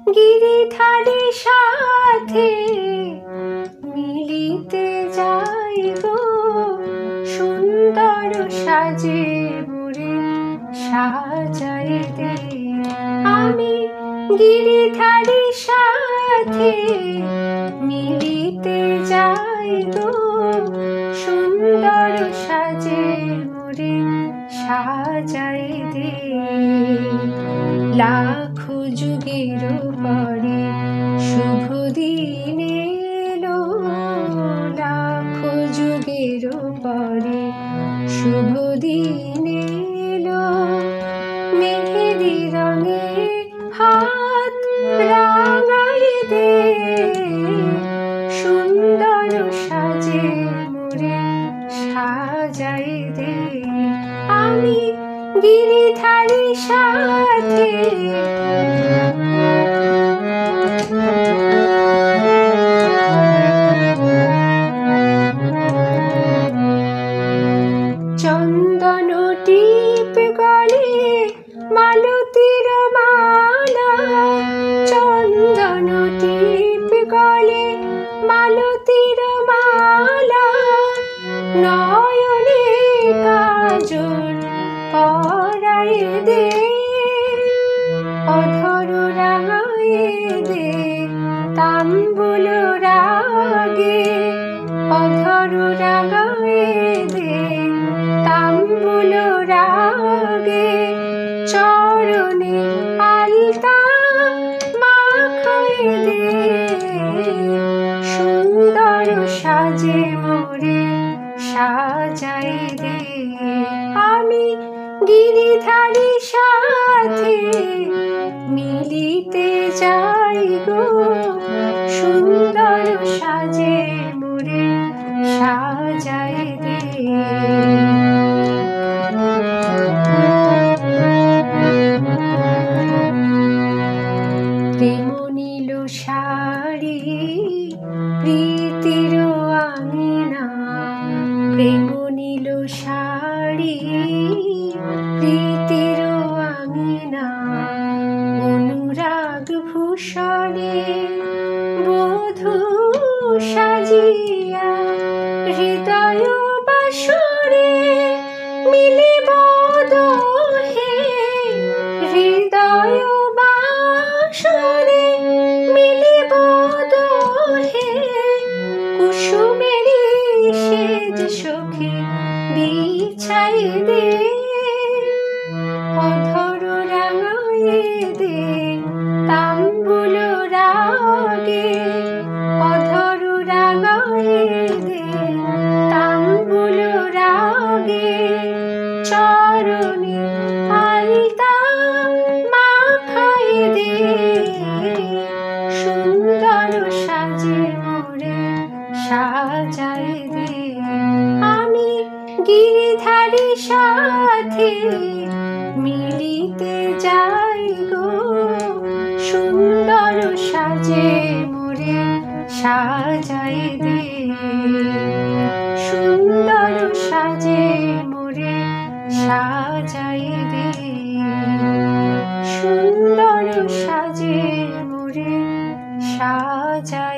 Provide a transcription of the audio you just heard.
গিরিধারী সাথে মিলিতে যাই গো, সুন্দর সাজে মোরে সাজাই দে। আমি গিরিধারী সাথে মিলিতে যাই গো, সুন্দর সাজে মোরে সাজাই দে। লাখো যুগের পরে শুভ দিন এলো, লাখো যুগের পরে শুভ দিন এলো। মেহেদি রঙে হাত রাঙাই দে, সুন্দর সাজে মোরে সাজাই দে। আমি গিরিধারী সাথে চন্দন টিপ গলে মালতীর মালা, চন্দন টিপ গলে মালতীর মালা। নয়নে কাজল পরাই দে, অধর রাঙাই দে তাম্বুল রাগে, অধর রাঙাই দে তাম্বুল রাগে। চরণে আলতা মাখাই দে, সুন্দর সাজে মোরে সাজাই দে। আমি গিরিধারী সাথে মিলিতে যাই গো, সুন্দর সাজে মোরে সাজাই দে। প্রেম নীল শাড়ি প্রীতির আঙিনা, প্রেম নীল শাড়ি প্রীতির আঙিনা। অনুরাগ ভূষণে বধূ সাজিয়া, হৃদয় বাসরে মিলিব দোহে, হৃদয় বাসরে মিলিব দোহে। কুসুমেরি সেজ সখী বিছাই দে, অধর রাঙাই দে তাম্বুল রাগে, অধর রাঙাই দে তাম্বুল রাগে। চরণে আলতা মাখাই দে, সুন্দর সাজে মোরে সাজাই দে। আমি গিরিধারী সাথে মিলিতে যাই গো, সুন্দর সাজে মোরে সাজাই দে, সুন্দর সাজে মোরে সাজাই দে, সুন্দর সাজে মোরে সাজাই।